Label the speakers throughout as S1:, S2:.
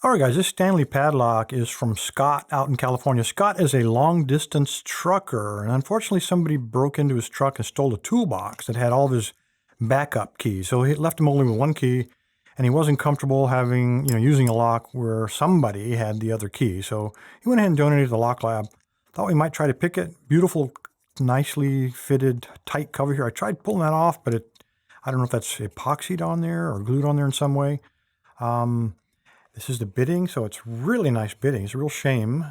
S1: All right, guys, this Stanley Padlock is from Scott out in California. Scott is a long-distance trucker, and unfortunately somebody broke into his truck and stole a toolbox that had all of his backup keys. So he left him only with one key, and he wasn't comfortable having, using a lock where somebody had the other key. So he went ahead and donated to the lock lab. Thought we might try to pick it. Beautiful, nicely fitted, tight cover here. I tried pulling that off, but I don't know if that's epoxied on there or glued on there in some way. This is the bitting, so it's really nice bitting. It's a real shame.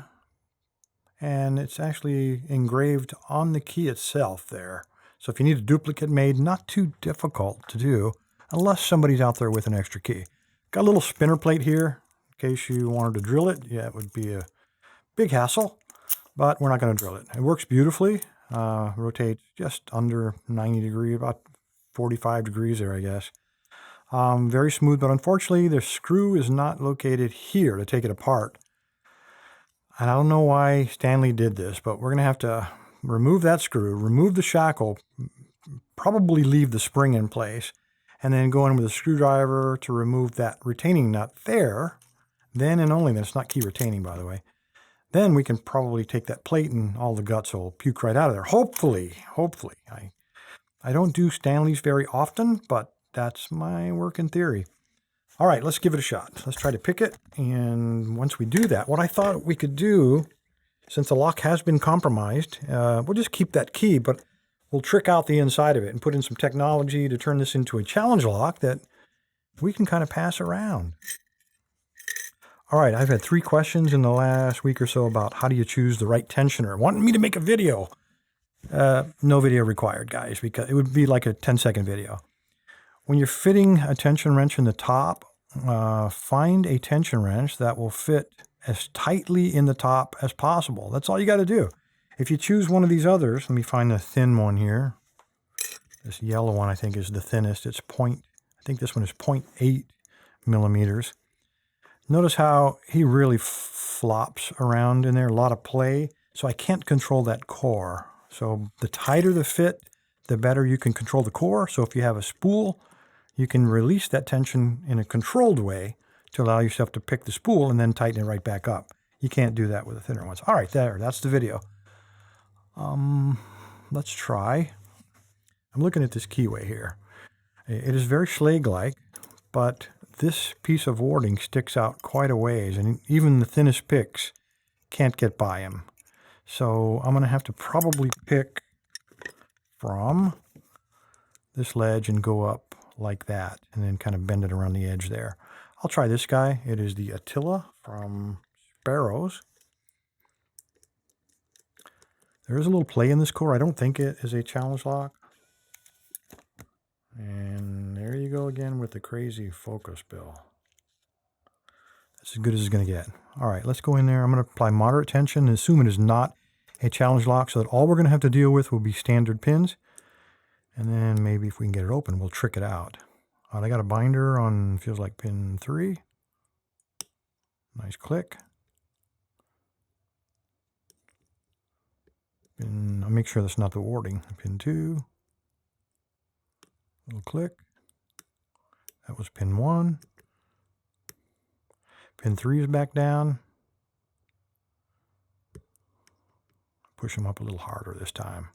S1: And it's actually engraved on the key itself there. So if you need a duplicate made, not too difficult to do, unless somebody's out there with an extra key. Got a little spinner plate here, in case you wanted to drill it. Yeah, it would be a big hassle, but we're not going to drill it. It works beautifully. Rotates just under 90 degrees, about 45 degrees there, I guess. Very smooth, but unfortunately the screw is not located here to take it apart. And I don't know why Stanley did this, but we're going to have to remove that screw, remove the shackle, probably leave the spring in place, and then go in with a screwdriver to remove that retaining nut there. Then and only then, it's not key retaining, by the way. Then we can probably take that plate and all the guts will puke right out of there. Hopefully. I don't do Stanleys very often, but that's my working theory. All right, let's give it a shot. Let's try to pick it. And once we do that, what I thought we could do, since the lock has been compromised, we'll just keep that key, but we'll trick out the inside of it and put in some technology to turn this into a challenge lock that we can kind of pass around. All right, I've had 3 questions in the last week or so about how do you choose the right tensioner. Wanting me to make a video. No video required, guys, because it would be like a 10-second video. When you're fitting a tension wrench in the top, find a tension wrench that will fit as tightly in the top as possible. That's all you got to do. If you choose one of these others, let me find the thin one here. This yellow one I think is the thinnest. I think this one is 0.8 millimeters. Notice how he really flops around in there, a lot of play. So I can't control that core. So the tighter the fit, the better you can control the core. So if you have a spool, you can release that tension in a controlled way to allow yourself to pick the spool and then tighten it right back up. You can't do that with the thinner ones. All right, that's the video. Let's try. I'm looking at this keyway here. It is very Schlage-like, but this piece of warding sticks out quite a ways, and even the thinnest picks can't get by him. So I'm going to have to probably pick from this ledge and go up like that, and then kind of bend it around the edge there. I'll try this guy. It is the Attila from Sparrows. There is a little play in this core. I don't think it is a challenge lock. And there you go again with the crazy focus bill. That's as good as it's going to get. All right, let's go in there. I'm going to apply moderate tension and assume it is not a challenge lock, so that all we're going to have to deal with will be standard pins. And then maybe if we can get it open, we'll trick it out. All right, I got a binder on, feels like pin 3. Nice click. I'll make sure that's not the warding. Pin 2. Little click. That was pin 1. Pin 3 is back down. Push them up a little harder this time.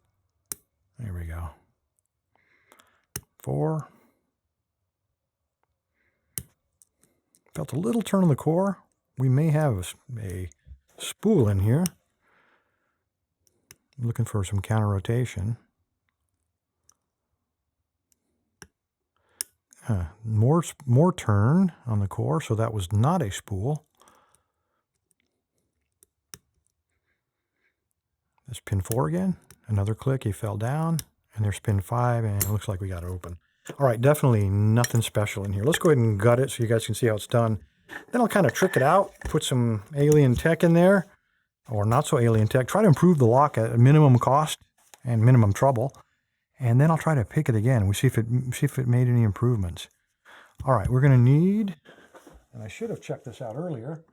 S1: There we go. 4. Felt a little turn on the core. We may have a spool in here. I'm looking for some counter rotation. More turn on the core, so that was not a spool. That's pin 4 again. Another click, he fell down. And there's pin 5, and it looks like we got it open. All right, definitely nothing special in here. Let's go ahead and gut it so you guys can see how it's done. Then I'll kind of trick it out, put some alien tech in there, or not so alien tech. Try to improve the lock at a minimum cost and minimum trouble. And then I'll try to pick it again. We see if it made any improvements. All right, we're going to need, and I should have checked this out earlier,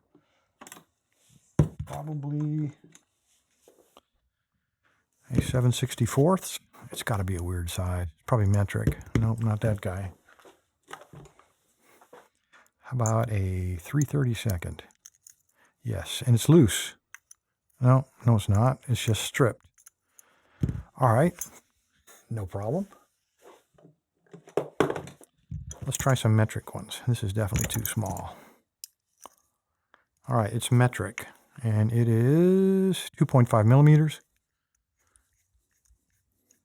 S1: probably a 7/64. It's got to be a weird size. Probably metric. Nope, not that guy. How about a 3/32? Yes, and it's loose. No, it's not. It's just stripped. All right, no problem. Let's try some metric ones. This is definitely too small. All right, it's metric, and it is 2.5 millimeters.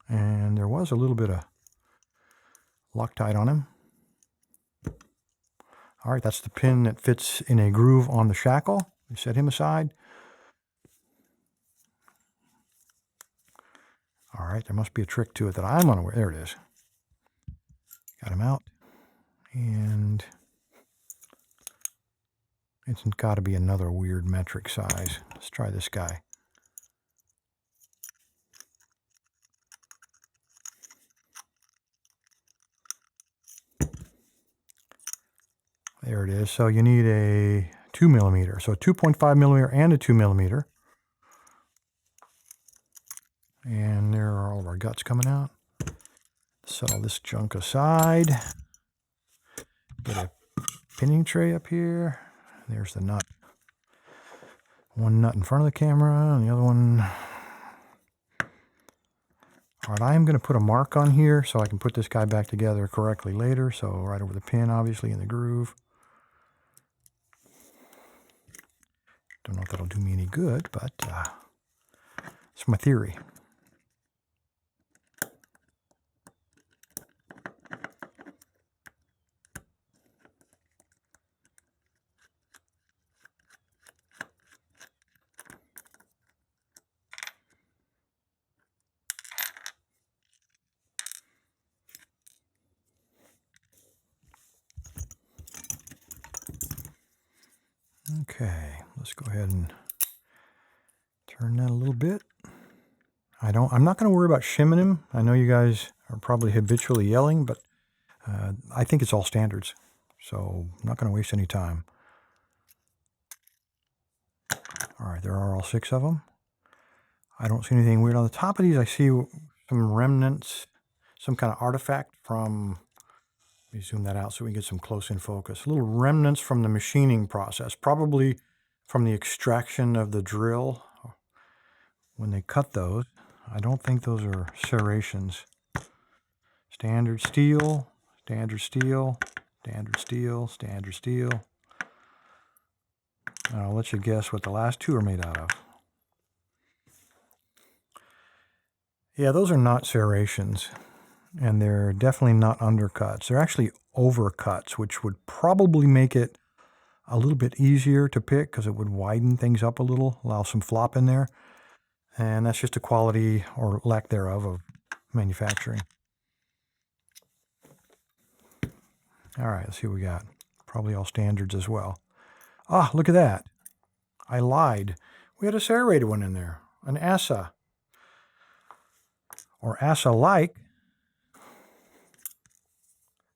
S1: And there was a little bit of Loctite on him. All right, that's the pin that fits in a groove on the shackle. We set him aside. All right, there must be a trick to it that I'm unaware. There it is. Got him out. And it's got to be another weird metric size. Let's try this guy. There it is. So you need a 2 millimeter. So 2.5 millimeter and a 2 millimeter. And there are all of our guts coming out. Set all this junk aside. Get a pinning tray up here. There's the nut. One nut in front of the camera and the other one. All right, I am going to put a mark on here so I can put this guy back together correctly later. So right over the pin, obviously, in the groove. Don't know if that'll do me any good, but it's my theory. Okay, let's go ahead and turn that a little bit. I'm not going to worry about shimming him. I know you guys are probably habitually yelling, but I think it's all standards. So I'm not going to waste any time. All right, there are all 6 of them. I don't see anything weird on the top of these. I see some remnants, some kind of artifact from, let me zoom that out so we can get some close in focus. Little remnants from the machining process, probably from the extraction of the drill when they cut those. I don't think those are serrations. Standard steel, standard steel, standard steel, standard steel. And I'll let you guess what the last 2 are made out of. Yeah, those are not serrations, and they're definitely not undercuts. They're actually overcuts, which would probably make it a little bit easier to pick because it would widen things up a little, allow some flop in there. And that's just a quality or lack thereof of manufacturing. All right, let's see what we got. Probably all standards as well. Ah, look at that. I lied. We had a serrated one in there, an ASA. Or ASA-like.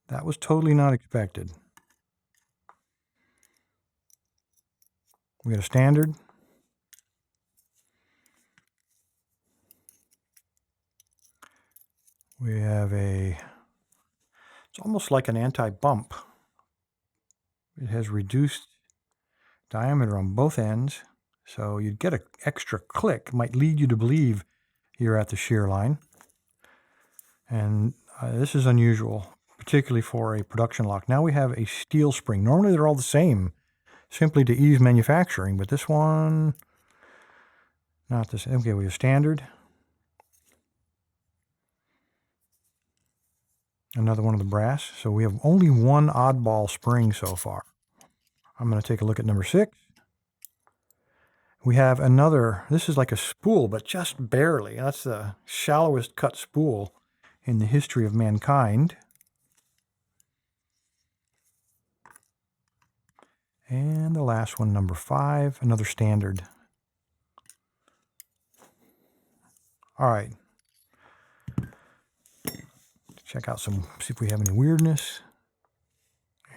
S1: That was totally not expected. We got a standard. We have it's almost like an anti-bump. It has reduced diameter on both ends, so you'd get an extra click. It might lead you to believe you're at the shear line. And this is unusual, particularly for a production lock. Now we have a steel spring. Normally they're all the same, simply to ease manufacturing, but this one, not the same. Okay, we have standard. Another one of the brass. So we have only one oddball spring so far. I'm going to take a look at number 6. We have another, this is like a spool, but just barely. That's the shallowest cut spool in the history of mankind. And the last one, number 5, another standard. All right. Check out see if we have any weirdness.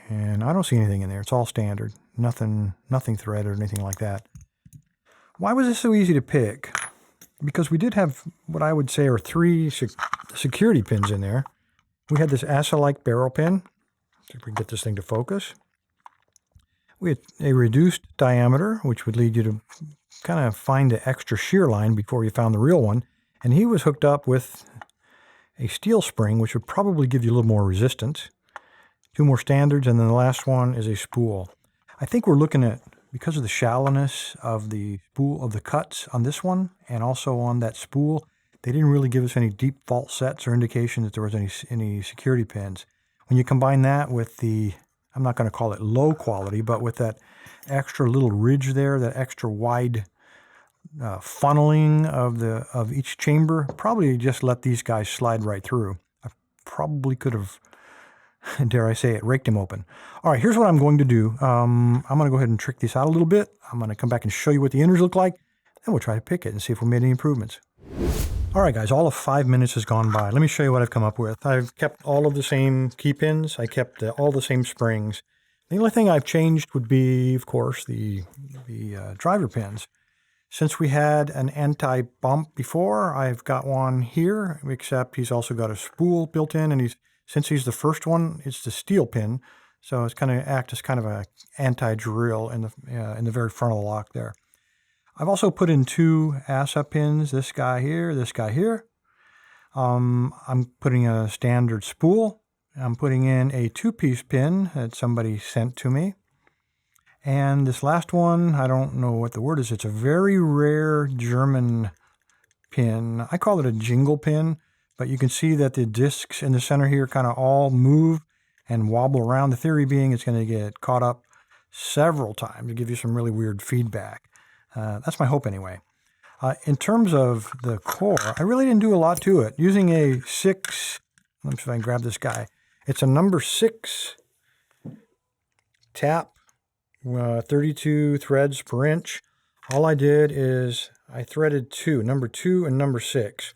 S1: And I don't see anything in there. It's all standard. Nothing threaded or anything like that. Why was this so easy to pick? Because we did have what I would say are 3 security pins in there. We had this ASA-like barrel pin. See if we can get this thing to focus. with a reduced diameter, which would lead you to kind of find the extra shear line before you found the real one. And he was hooked up with a steel spring, which would probably give you a little more resistance. 2 more standards, and then the last one is a spool. I think we're looking at, because of the shallowness of the spool, of the cuts on this one, and also on that spool, they didn't really give us any deep fault sets or indication that there was any security pins. When you combine that with the, I'm not going to call it low quality, but with that extra little ridge there, that extra wide funneling of each chamber, probably just let these guys slide right through. I probably could have, dare I say it, raked him open. All right, here's what I'm going to do. I'm going to go ahead and trick this out a little bit. I'm going to come back and show you what the inners look like, and we'll try to pick it and see if we made any improvements. All right, guys, all of 5 minutes has gone by. Let me show you what I've come up with. I've kept all of the same key pins. I kept all the same springs. The only thing I've changed would be, of course, the driver pins. Since we had an anti-bump before, I've got one here, except he's also got a spool built in, and since he's the first one, it's the steel pin, so it's kind of act as kind of a anti-drill in the very front of the lock there. I've also put in 2 ASA pins, this guy here, this guy here. I'm putting a standard spool. I'm putting in a 2-piece pin that somebody sent to me. And this last one, I don't know what the word is. It's a very rare German pin. I call it a jingle pin, but you can see that the discs in the center here kind of all move and wobble around. The theory being it's going to get caught up several times to give you some really weird feedback. That's my hope anyway. In terms of the core, I really didn't do a lot to it. Using a 6, let me see if I can grab this guy. It's a number 6 tap, 32 threads per inch. All I did is I threaded 2, number 2 and number 6.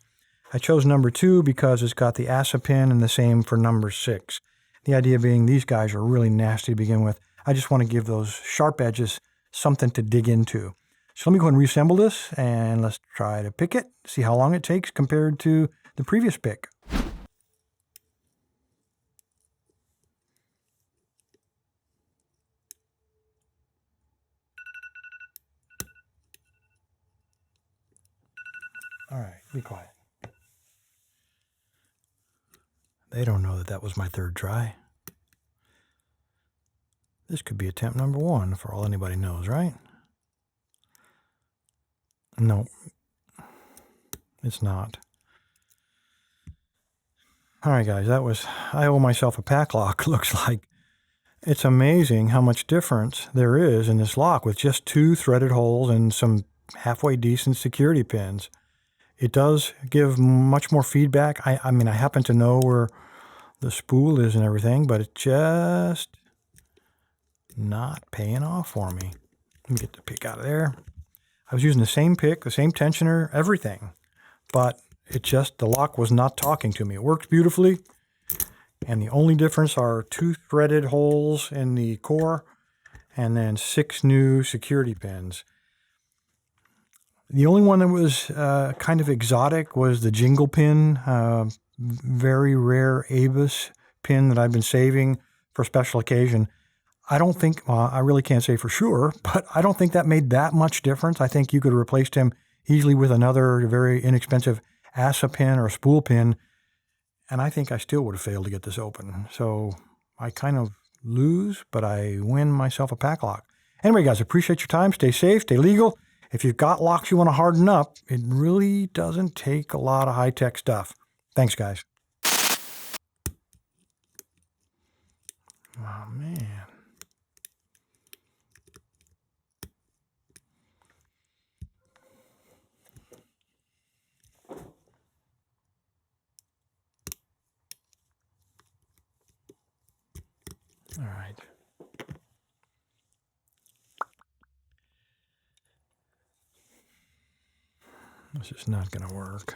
S1: I chose number 2 because it's got the ASA pin and the same for number 6. The idea being these guys are really nasty to begin with. I just want to give those sharp edges something to dig into. So let me go ahead and reassemble this, and let's try to pick it, see how long it takes compared to the previous pick. All right, be quiet. They don't know that that was my 3rd try. This could be attempt number 1 for all anybody knows, right? No, it's not. All right, guys, I owe myself a pack lock, looks like. It's amazing how much difference there is in this lock with just 2 threaded holes and some halfway decent security pins. It does give much more feedback. I mean, I happen to know where the spool is and everything, but it's just not paying off for me. Let me get the pick out of there. I was using the same pick, the same tensioner, everything, but the lock was not talking to me. It works beautifully, and the only difference are 2 threaded holes in the core and then 6 new security pins. The only one that was kind of exotic was the jingle pin, very rare Avis pin that I've been saving for a special occasion. I don't think, I really can't say for sure, but I don't think that made that much difference. I think you could have replaced him easily with another very inexpensive ASA pin or a spool pin, and I think I still would have failed to get this open. So I kind of lose, but I win myself a pack lock. Anyway, guys, appreciate your time. Stay safe, stay legal. If you've got locks you want to harden up, it really doesn't take a lot of high-tech stuff. Thanks, guys. Oh, man. All right. This is not going to work.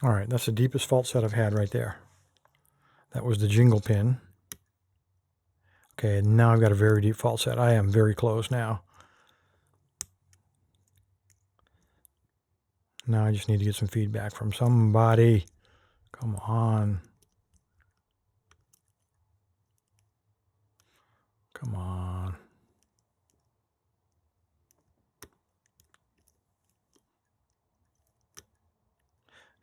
S1: All right, that's the deepest fault set I've had right there. That was the jingle pin. Okay, now I've got a very deep fault set. I am very close now. Now I just need to get some feedback from somebody. Come on. Come on.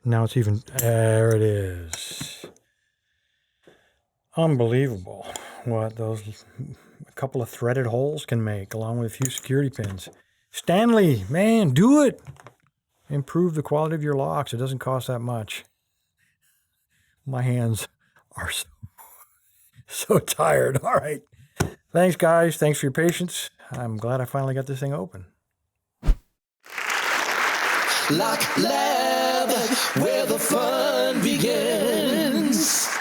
S1: Now it's even, there it is. Unbelievable what those, a couple of threaded holes can make, along with a few security pins. Stanley, man, do it. Improve the quality of your locks. It doesn't cost that much. My hands are so tired. All right. Thanks, guys. Thanks for your patience. I'm glad I finally got this thing open.
S2: Lock Lab, where the fun begins.